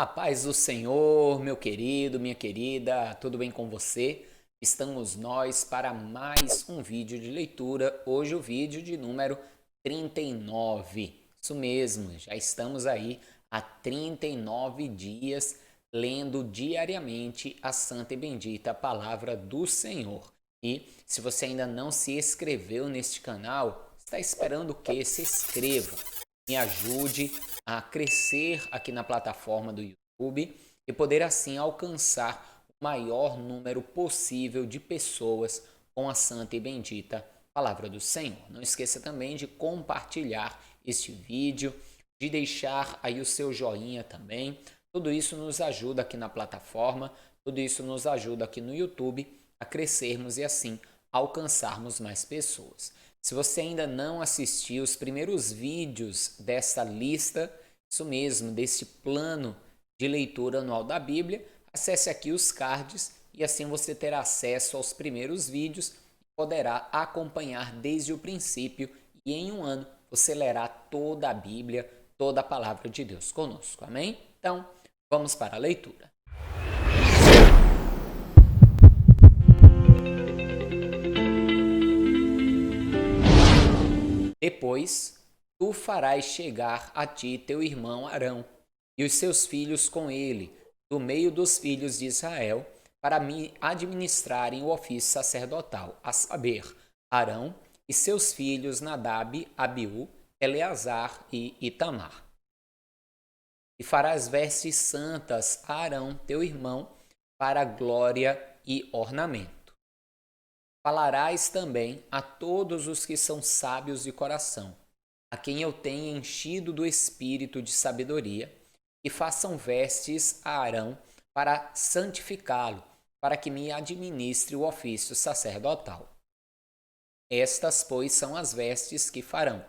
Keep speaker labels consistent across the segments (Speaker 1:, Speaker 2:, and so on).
Speaker 1: A paz do Senhor, meu querido, minha querida, tudo bem com você? Estamos nós para mais um vídeo de leitura, hoje o vídeo de número 39. Isso mesmo, já estamos aí há 39 dias lendo diariamente a santa e bendita palavra do Senhor. E se você ainda não se inscreveu neste canal, está esperando o quê? Se inscreva, me ajude a crescer aqui na plataforma do YouTube e poder assim alcançar o maior número possível de pessoas com a santa e bendita palavra do Senhor. Não esqueça também de compartilhar este vídeo, de deixar aí o seu joinha também. Tudo isso nos ajuda aqui na plataforma, tudo isso nos ajuda aqui no YouTube a crescermos e assim alcançarmos mais pessoas. Se você ainda não assistiu os primeiros vídeos dessa lista, isso mesmo, desse plano de leitura anual da Bíblia, acesse aqui os cards e assim você terá acesso aos primeiros vídeos e poderá acompanhar desde o princípio e em um ano você lerá toda a Bíblia, toda a palavra de Deus conosco. Amém? Então, vamos para a leitura. Depois, tu farás chegar a ti teu irmão Arão e os seus filhos com ele, do meio dos filhos de Israel, para me administrarem o ofício sacerdotal, a saber, Arão e seus filhos Nadab, Abiú, Eleazar e Itamar. E farás vestes santas a Arão, teu irmão, para glória e ornamento. Falarás também a todos os que são sábios de coração, a quem eu tenha enchido do espírito de sabedoria, e façam vestes a Arão para santificá-lo, para que me administre o ofício sacerdotal. Estas, pois, são as vestes que farão: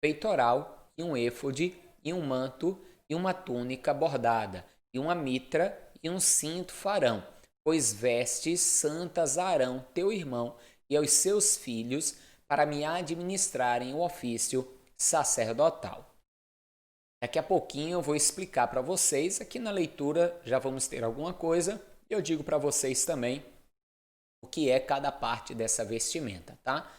Speaker 1: peitoral, e um éfode, e um manto, e uma túnica bordada, e uma mitra, e um cinto farão, pois vestes santas a Arão, teu irmão, e aos seus filhos, para me administrarem o ofício sacerdotal. Daqui a pouquinho eu vou explicar para vocês, aqui na leitura já vamos ter alguma coisa, e eu digo para vocês também o que é cada parte dessa vestimenta, tá?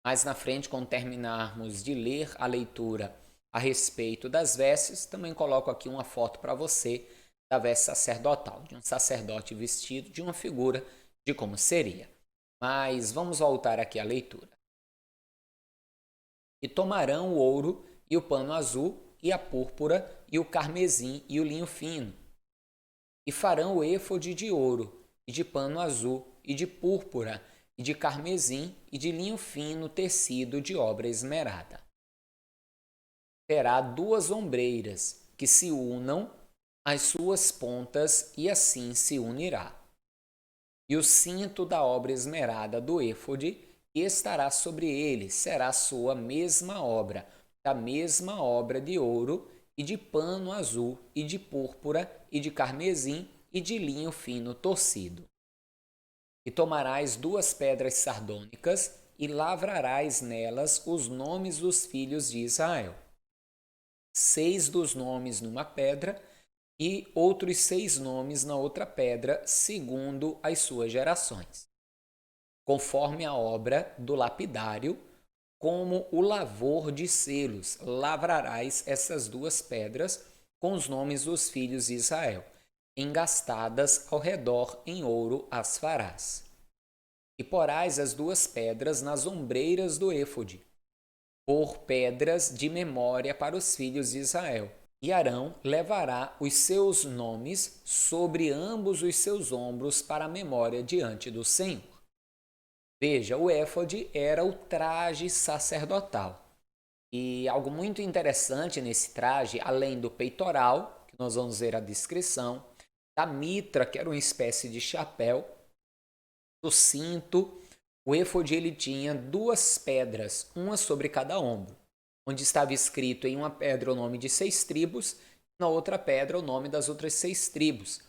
Speaker 1: Mais na frente, quando terminarmos de ler a leitura a respeito das vestes, também coloco aqui uma foto para você da veste sacerdotal, de um sacerdote vestido de uma figura de como seria. Mas vamos voltar aqui à leitura. E tomarão o ouro e o pano azul e a púrpura e o carmesim e o linho fino. E farão o éfode de ouro e de pano azul e de púrpura e de carmesim e de linho fino tecido de obra esmerada. Terá 2 ombreiras que se unam às suas pontas e assim se unirá. E o cinto da obra esmerada do éfode que estará sobre ele será sua mesma obra, da mesma obra de ouro e de pano azul e de púrpura e de carmesim e de linho fino torcido. E tomarás 2 pedras sardônicas e lavrarás nelas os nomes dos filhos de Israel. 6 dos nomes numa pedra e outros 6 nomes na outra pedra, segundo as suas gerações. Conforme a obra do lapidário, como o lavor de selos, lavrarás essas 2 pedras com os nomes dos filhos de Israel. Engastadas ao redor em ouro as farás. E porás as 2 pedras nas ombreiras do éfode, por pedras de memória para os filhos de Israel. E Arão levará os seus nomes sobre ambos os seus ombros para a memória diante do Senhor. Veja, o éfode era o traje sacerdotal. E algo muito interessante nesse traje, além do peitoral, que nós vamos ver a descrição, da mitra, que era uma espécie de chapéu, do cinto, o éfode ele tinha 2 pedras, uma sobre cada ombro, onde estava escrito em uma pedra o nome de 6 tribos, na outra pedra o nome das outras 6 tribos.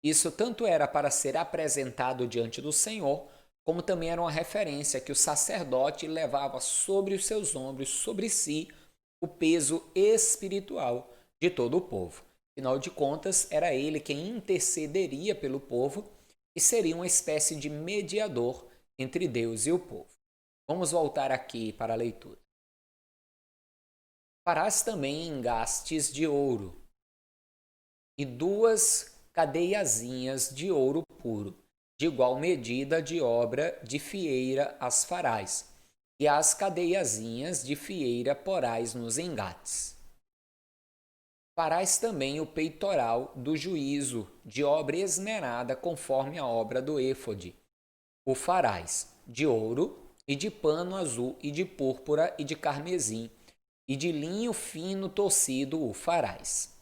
Speaker 1: Isso tanto era para ser apresentado diante do Senhor, como também era uma referência que o sacerdote levava sobre os seus ombros, sobre si, o peso espiritual de todo o povo. Afinal de contas, era ele quem intercederia pelo povo e seria uma espécie de mediador entre Deus e o povo. Vamos voltar aqui para a leitura. Farás também engastes de ouro e 2 cadeiazinhas de ouro puro, de igual medida de obra de fieira as farás, e as cadeiazinhas de fieira porás nos engates. Farás também o peitoral do juízo, de obra esmerada conforme a obra do éfode. O farás de ouro, e de pano azul, e de púrpura, e de carmesim, e de linho fino tocido o farás.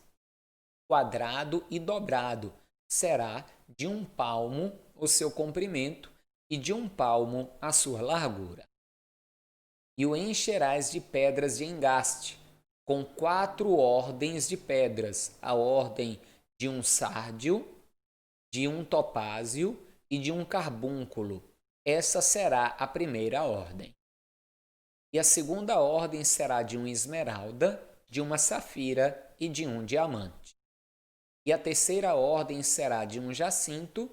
Speaker 1: Quadrado e dobrado será de 1 palmo o seu comprimento, e de 1 palmo a sua largura. E o encherás de pedras de engaste, com 4 ordens de pedras, a ordem de um sárdio, de um topázio e de um carbúnculo. Essa será a primeira ordem. E a segunda ordem será de uma esmeralda, de uma safira e de um diamante. E a terceira ordem será de um jacinto,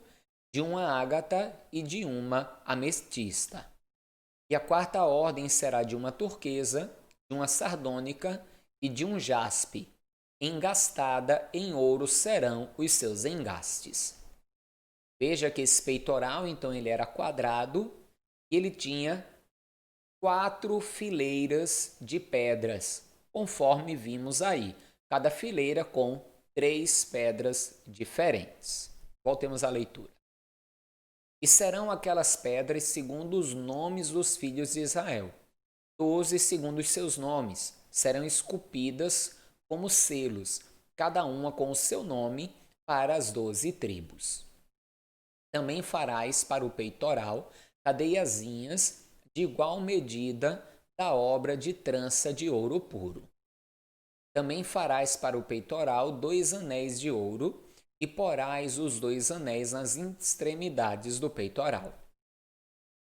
Speaker 1: de uma ágata e de uma ametista. E a quarta ordem será de uma turquesa, de uma sardônica e de um jaspe. Engastada em ouro serão os seus engastes. Veja que esse peitoral, então, ele era quadrado e ele tinha 4 fileiras de pedras, conforme vimos aí. Cada fileira com 3 pedras diferentes. Voltemos à leitura. E serão aquelas pedras segundo os nomes dos filhos de Israel. 12 segundo os seus nomes serão esculpidas como selos, cada uma com o seu nome para as 12 tribos. Também farás para o peitoral cadeiazinhas de igual medida da obra de trança de ouro puro. Também farás para o peitoral 2 anéis de ouro e porás os 2 anéis nas extremidades do peitoral.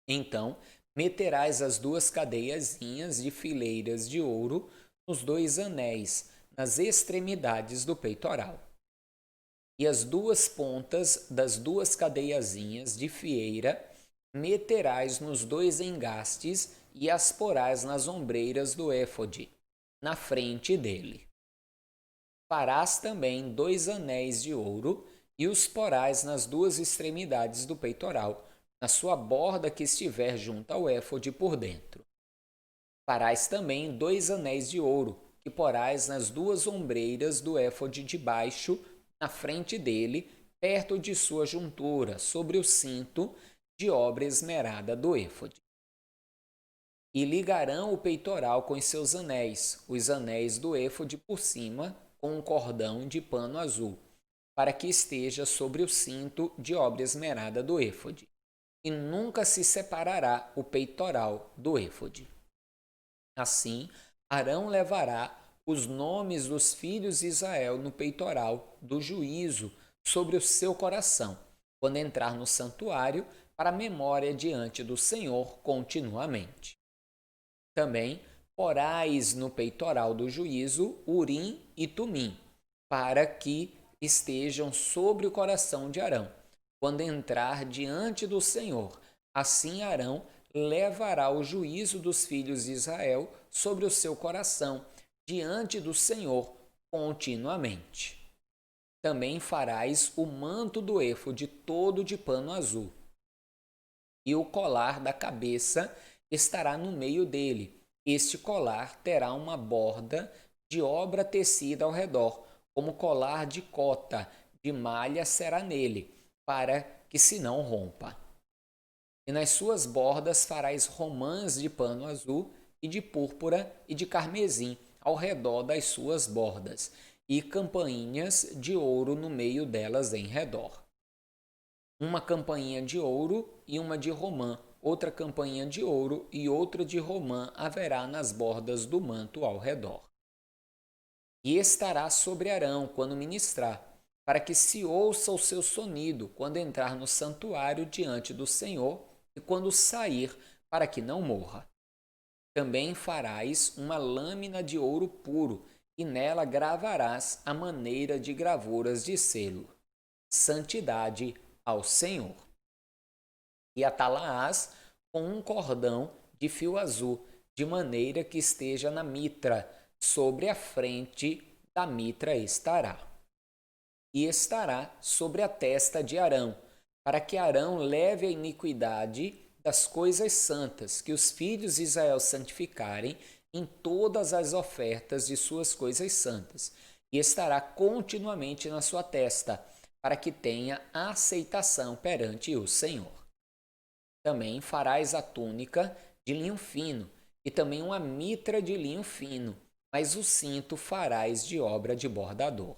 Speaker 1: Então, meterás as 2 cadeiazinhas de fileiras de ouro nos 2 anéis, nas extremidades do peitoral. E as 2 pontas das 2 cadeiazinhas de fieira meterás nos 2 engastes e as porás nas ombreiras do éfode, na frente dele. Farás também 2 anéis de ouro e os porás nas 2 extremidades do peitoral, na sua borda que estiver junto ao éfode por dentro. Farás também 2 anéis de ouro, que porás nas 2 ombreiras do éfode de baixo, na frente dele, perto de sua juntura, sobre o cinto de obra esmerada do éfode. E ligarão o peitoral com os seus anéis, os anéis do éfode por cima, com um cordão de pano azul, para que esteja sobre o cinto de obra esmerada do éfode. E nunca se separará o peitoral do éfode. Assim, Arão levará os nomes dos filhos de Israel no peitoral do juízo sobre o seu coração, quando entrar no santuário, para memória diante do Senhor continuamente. Também porás no peitoral do juízo Urim e Tumim, para que estejam sobre o coração de Arão, quando entrar diante do Senhor. Assim Arão levará o juízo dos filhos de Israel sobre o seu coração, diante do Senhor continuamente. Também farás o manto do éfode todo de pano azul, e o colar da cabeça estará no meio dele. Este colar terá uma borda de obra tecida ao redor, como colar de cota de malha será nele, para que se não rompa. E nas suas bordas farás romãs de pano azul e de púrpura e de carmesim ao redor das suas bordas, e campainhas de ouro no meio delas em redor. Uma campainha de ouro e uma de romã, outra campainha de ouro e outra de romã haverá nas bordas do manto ao redor. E estará sobre Arão quando ministrar, para que se ouça o seu sonido quando entrar no santuário diante do Senhor e quando sair, para que não morra. Também farás uma lâmina de ouro puro e nela gravarás a maneira de gravuras de selo: santidade ao Senhor. E atá-la-ás com um cordão de fio azul, de maneira que esteja na mitra, sobre a frente da mitra estará. E estará sobre a testa de Arão, para que Arão leve a iniquidade das coisas santas que os filhos de Israel santificarem em todas as ofertas de suas coisas santas, e estará continuamente na sua testa, para que tenha aceitação perante o Senhor. Também farás a túnica de linho fino, e também uma mitra de linho fino, mas o cinto farás de obra de bordador.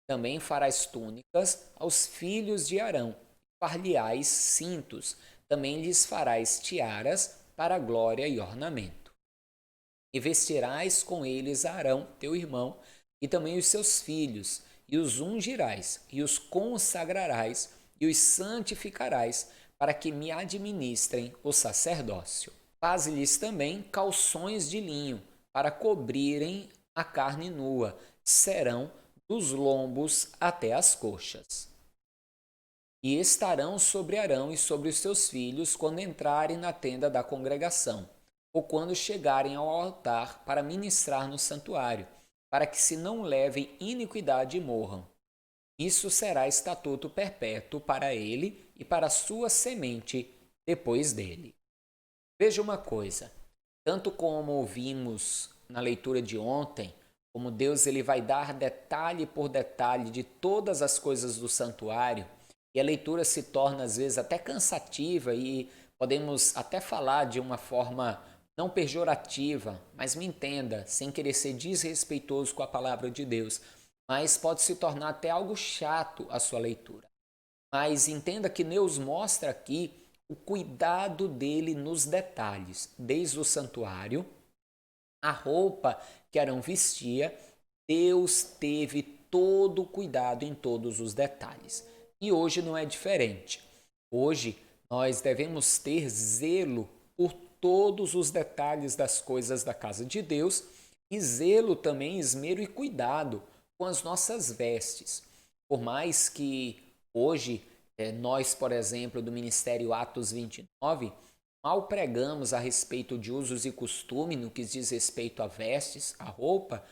Speaker 1: Também farás túnicas aos filhos de Arão, far-lhe-ás cintos, também lhes farás tiaras para glória e ornamento. E vestirás com eles Arão, teu irmão, e também os seus filhos, e os ungirás, e os consagrarás, e os santificarás, para que me administrem o sacerdócio. Faze-lhes também calções de linho, para cobrirem a carne nua, serão dos lombos até as coxas. E estarão sobre Arão e sobre os seus filhos quando entrarem na tenda da congregação, ou quando chegarem ao altar para ministrar no santuário, para que se não levem iniquidade e morram. Isso será estatuto perpétuo para ele e para a sua semente depois dele. Veja uma coisa, tanto como vimos na leitura de ontem, como Deus ele vai dar detalhe por detalhe de todas as coisas do santuário, e a leitura se torna às vezes até cansativa e podemos até falar de uma forma não pejorativa, mas me entenda, sem querer ser desrespeitoso com a palavra de Deus, mas pode se tornar até algo chato a sua leitura. Mas entenda que Deus mostra aqui o cuidado dele nos detalhes, desde o santuário, a roupa que Arão vestia, Deus teve todo o cuidado em todos os detalhes. E hoje não é diferente. Hoje nós devemos ter zelo por todos os detalhes das coisas da casa de Deus e zelo também, esmero e cuidado com as nossas vestes. Por mais que hoje nós, por exemplo, do Ministério Atos 29, mal pregamos a respeito de usos e costumes no que diz respeito a vestes, a roupa,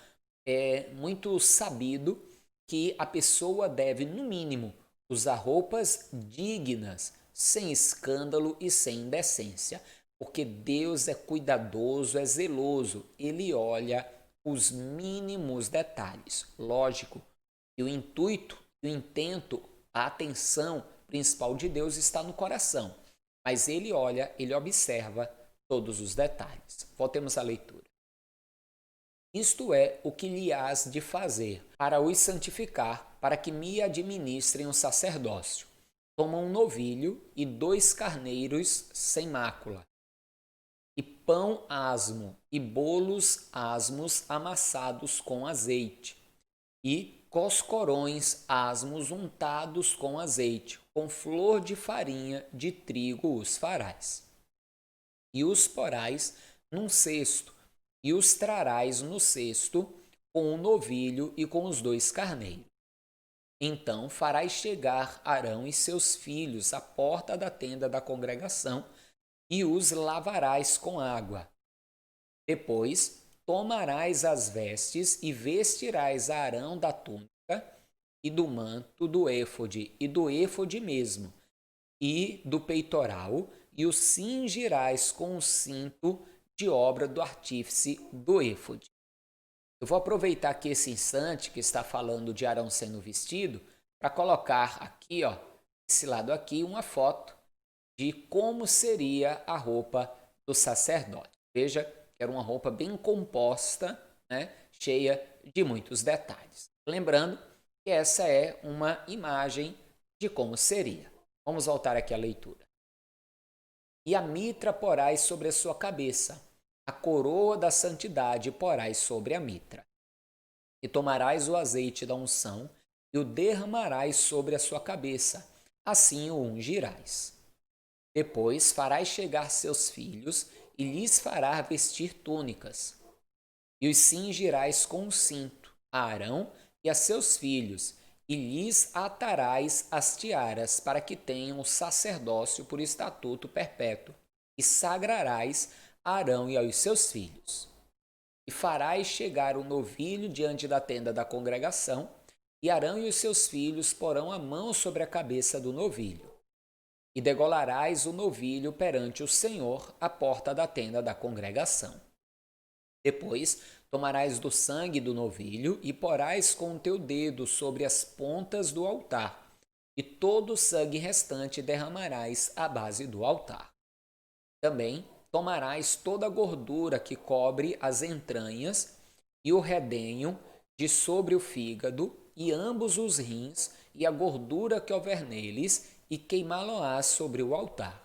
Speaker 1: é muito sabido que a pessoa deve, no mínimo, usar roupas dignas, sem escândalo e sem indecência, porque Deus é cuidadoso, é zeloso, ele olha os mínimos detalhes. Lógico, e o intuito, o intento, a atenção principal de Deus está no coração, mas ele olha, ele observa todos os detalhes. Voltemos à leitura. Isto é o que lhe hás de fazer para os santificar, para que me administrem o sacerdócio. Toma um novilho e 2 carneiros sem mácula, e pão asmo, e bolos asmos amassados com azeite, e coscorões asmos untados com azeite, com flor de farinha de trigo os farás. E os porás num cesto, e os trarás no cesto, com o novilho e com os 2 carneiros. Então farás chegar Arão e seus filhos à porta da tenda da congregação, e os lavarás com água. Depois tomarás as vestes e vestirás a Arão da túnica e do manto do éfode e do éfode mesmo, e do peitoral, e o cingirás com o cinto de obra do artífice do éfode. Eu vou aproveitar aqui esse instante que está falando de Arão sendo vestido para colocar aqui, ó, esse lado aqui, uma foto de como seria a roupa do sacerdote. Veja que era uma roupa bem composta, né, cheia de muitos detalhes. Lembrando que essa é uma imagem de como seria. Vamos voltar aqui à leitura. E a mitra porás sobre a sua cabeça, a coroa da santidade porás sobre a mitra. E tomarás o azeite da unção e o derramarás sobre a sua cabeça, assim o ungirás. Depois farás chegar seus filhos e lhes farás vestir túnicas. e os cingirás com um cinto a Arão e a seus filhos, e lhes atarás as tiaras, para que tenham o sacerdócio por estatuto perpétuo, e sagrarás a Arão e aos seus filhos. E farás chegar o novilho diante da tenda da congregação, e Arão e os seus filhos porão a mão sobre a cabeça do novilho. E degolarás o novilho perante o Senhor à porta da tenda da congregação. Depois tomarás do sangue do novilho e porás com o teu dedo sobre as pontas do altar, e todo o sangue restante derramarás à base do altar. Também tomarás toda a gordura que cobre as entranhas e o redenho de sobre o fígado e ambos os rins e a gordura que houver neles, e queimá-lo-ás sobre o altar.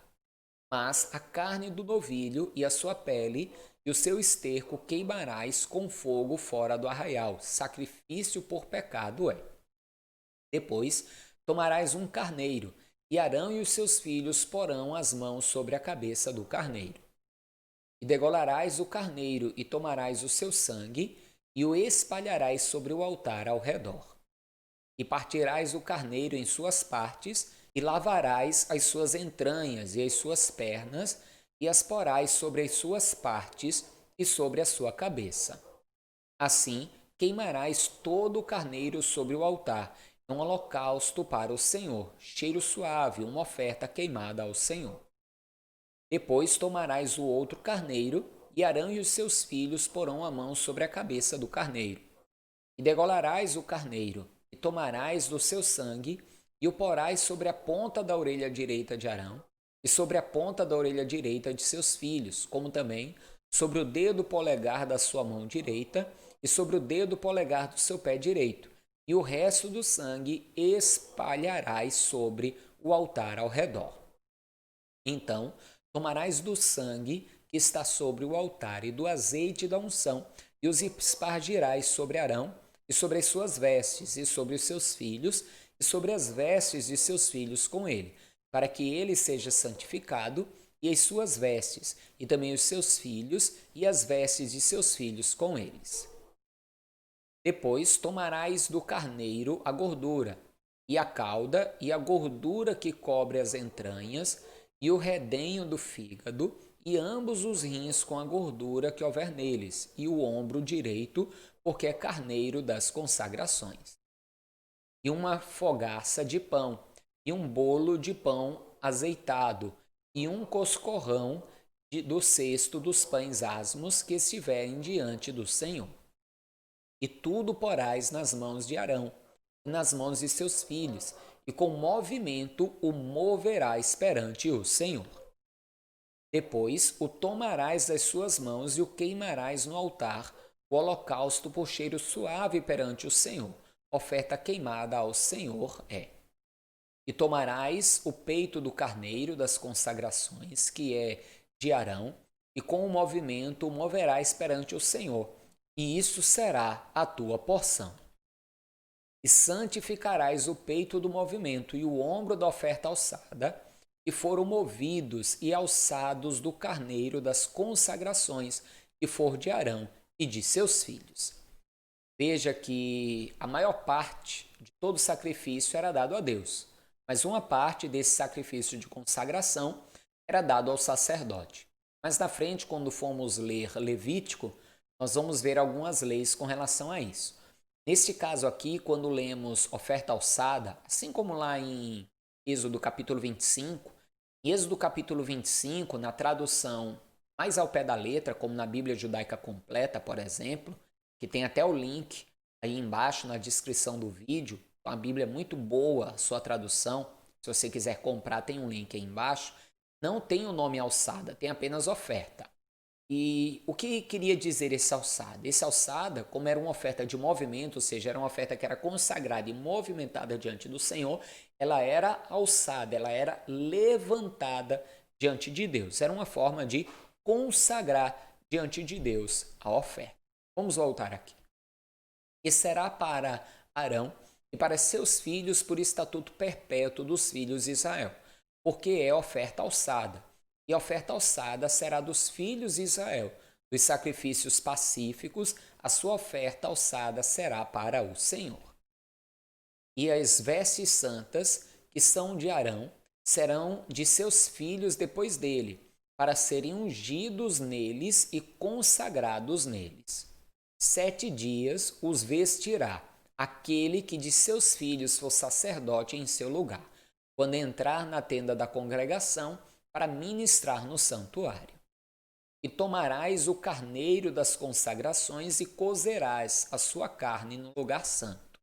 Speaker 1: Mas a carne do novilho e a sua pele e o seu esterco queimarás com fogo fora do arraial, sacrifício por pecado é. Depois tomarás um carneiro, e Arão e os seus filhos porão as mãos sobre a cabeça do carneiro. E degolarás o carneiro, e tomarás o seu sangue, e o espalharás sobre o altar ao redor. E partirás o carneiro em suas partes, e lavarás as suas entranhas e as suas pernas, e as porás sobre as suas partes e sobre a sua cabeça. Assim queimarás todo o carneiro sobre o altar, um holocausto para o Senhor, cheiro suave, uma oferta queimada ao Senhor. Depois tomarás o outro carneiro, e Arão e os seus filhos porão a mão sobre a cabeça do carneiro. E degolarás o carneiro, e tomarás do seu sangue, e o porás sobre a ponta da orelha direita de Arão, e sobre a ponta da orelha direita de seus filhos, como também sobre o dedo polegar da sua mão direita, e sobre o dedo polegar do seu pé direito, e o resto do sangue espalharás sobre o altar ao redor. Então tomarás do sangue que está sobre o altar e do azeite da unção, e os espargirás sobre Arão, e sobre as suas vestes, e sobre os seus filhos, e sobre as vestes de seus filhos com ele, para que ele seja santificado, e as suas vestes, e também os seus filhos, e as vestes de seus filhos com eles. Depois tomarás do carneiro a gordura, e a cauda, e a gordura que cobre as entranhas, e o redenho do fígado, e ambos os rins com a gordura que houver neles, e o ombro direito, porque é carneiro das consagrações. E uma fogaça de pão, e um bolo de pão azeitado, e um coscorrão do cesto dos pães asmos que estiverem diante do Senhor. E tudo porás nas mãos de Arão, e nas mãos de seus filhos, e com movimento o moverás perante o Senhor. Depois o tomarás das suas mãos e o queimarás no altar, o holocausto por cheiro suave perante o Senhor. Oferta queimada ao Senhor é. E tomarás o peito do carneiro das consagrações, que é de Arão, e com o movimento o moverás perante o Senhor, e isso será a tua porção. E santificarás o peito do movimento e o ombro da oferta alçada, e foram movidos e alçados do carneiro das consagrações, que for de Arão e de seus filhos. Veja que a maior parte de todo sacrifício era dado a Deus, mas uma parte desse sacrifício de consagração era dado ao sacerdote. Mas na frente, quando formos ler Levítico, nós vamos ver algumas leis com relação a isso. Neste caso aqui, quando lemos oferta alçada, assim como lá em Êxodo capítulo 25, em Êxodo capítulo 25, na tradução mais ao pé da letra, como na Bíblia Judaica Completa, por exemplo, que tem até o link aí embaixo na descrição do vídeo, a Bíblia é muito boa, a sua tradução, se você quiser comprar tem um link aí embaixo, não tem o nome alçada, tem apenas oferta. E o que queria dizer esse alçada? Esse alçada, como era uma oferta de movimento, ou seja, era uma oferta que era consagrada e movimentada diante do Senhor, ela era alçada, ela era levantada diante de Deus. Era uma forma de consagrar diante de Deus a oferta. Vamos voltar aqui. E será para Arão e para seus filhos por estatuto perpétuo dos filhos de Israel, porque é oferta alçada. E a oferta alçada será dos filhos de Israel, Dos sacrifícios pacíficos, a sua oferta alçada será para o Senhor. E as vestes santas, que são de Arão, serão de seus filhos depois dele, para serem ungidos neles e consagrados neles. 7 dias os vestirá aquele que de seus filhos for sacerdote em seu lugar, quando entrar na tenda da congregação para ministrar no santuário. E tomarás o carneiro das consagrações e cozerás a sua carne no lugar santo.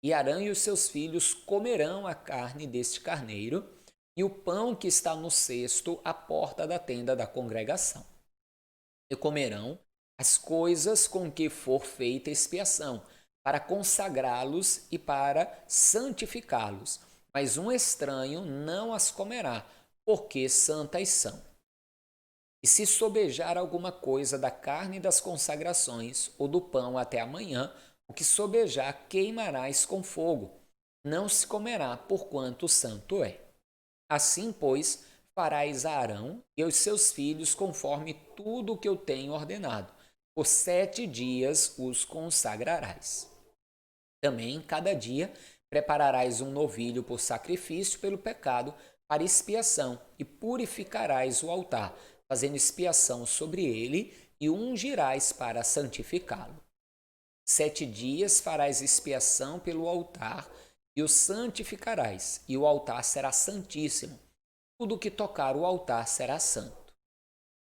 Speaker 1: E Arão e os seus filhos comerão a carne deste carneiro e o pão que está no cesto à porta da tenda da congregação. E comerão as coisas com que for feita expiação, para consagrá-los e para santificá-los. Mas um estranho não as comerá, porque santas são. E se sobejar alguma coisa da carne das consagrações ou do pão até amanhã, o que sobejar queimarás com fogo. Não se comerá, porquanto santo é. Assim, pois, farás a Arão e aos seus filhos conforme tudo o que eu tenho ordenado. Por 7 dias os consagrarás. Também, cada dia, prepararás um novilho por sacrifício pelo pecado, para expiação, e purificarás o altar, fazendo expiação sobre ele, e o ungirás para santificá-lo. 7 dias farás expiação pelo altar, e o santificarás, e o altar será santíssimo. Tudo que tocar o altar será santo.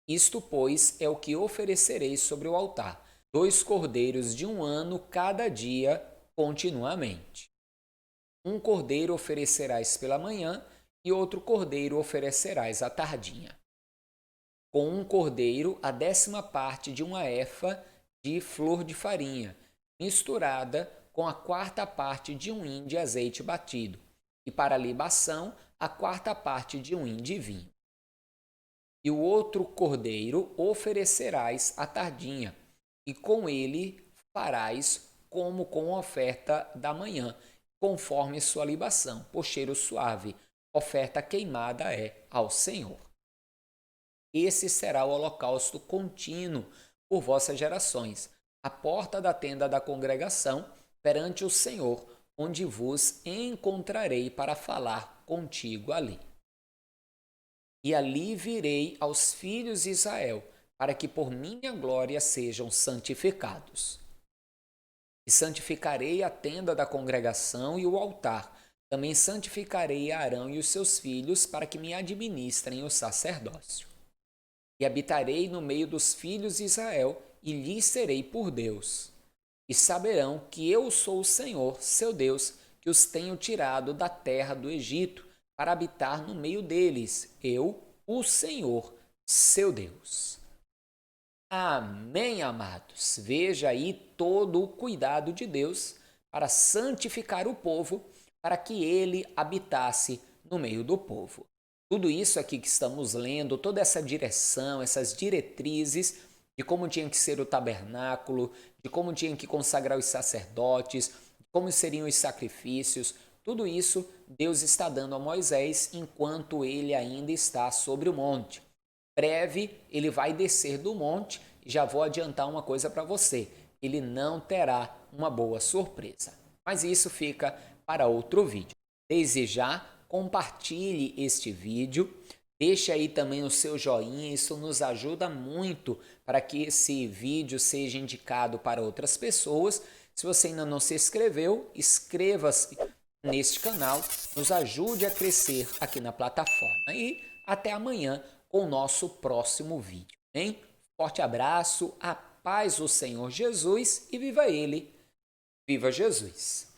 Speaker 1: Isto, pois, é o que oferecereis sobre o altar: 2 cordeiros de 1 ano cada dia, continuamente. 1 cordeiro oferecerás pela manhã, e outro cordeiro oferecerás à tardinha. Com 1 cordeiro, a 10ª parte de 1 efa de flor de farinha, misturada com a 4ª parte de 1 hin de azeite batido, e para a libação, a 4ª parte de 1 hin de vinho. E o outro cordeiro oferecerás à tardinha, e com ele farás como com a oferta da manhã, conforme sua libação, por cheiro suave. Oferta queimada é ao Senhor. Esse será o holocausto contínuo por vossas gerações, à porta da tenda da congregação, perante o Senhor, onde vos encontrarei para falar contigo ali. E ali virei aos filhos de Israel, para que por minha glória sejam santificados. E santificarei a tenda da congregação e o altar. Também santificarei Arão e os seus filhos, para que me administrem o sacerdócio. E habitarei no meio dos filhos de Israel, e lhes serei por Deus. E saberão que eu sou o Senhor, seu Deus, que os tenho tirado da terra do Egito, para habitar no meio deles, eu, o Senhor, seu Deus. Amém, amados. Veja aí todo o cuidado de Deus para santificar o povo, para que ele habitasse no meio do povo. Tudo isso aqui que estamos lendo, toda essa direção, essas diretrizes de como tinha que ser o tabernáculo, de como tinha que consagrar os sacerdotes, de como seriam os sacrifícios, tudo isso Deus está dando a Moisés enquanto ele ainda está sobre o monte. Breve ele vai descer do monte e já vou adiantar uma coisa para você: ele não terá uma boa surpresa. Mas isso fica para outro vídeo. Desde já, compartilhe este vídeo, deixe aí também o seu joinha, isso nos ajuda muito para que esse vídeo seja indicado para outras pessoas. Se você ainda não se inscreveu, inscreva-se neste canal, nos ajude a crescer aqui na plataforma. E até amanhã com o nosso próximo vídeo, hein? Forte abraço, a paz do Senhor Jesus e viva Ele, viva Jesus!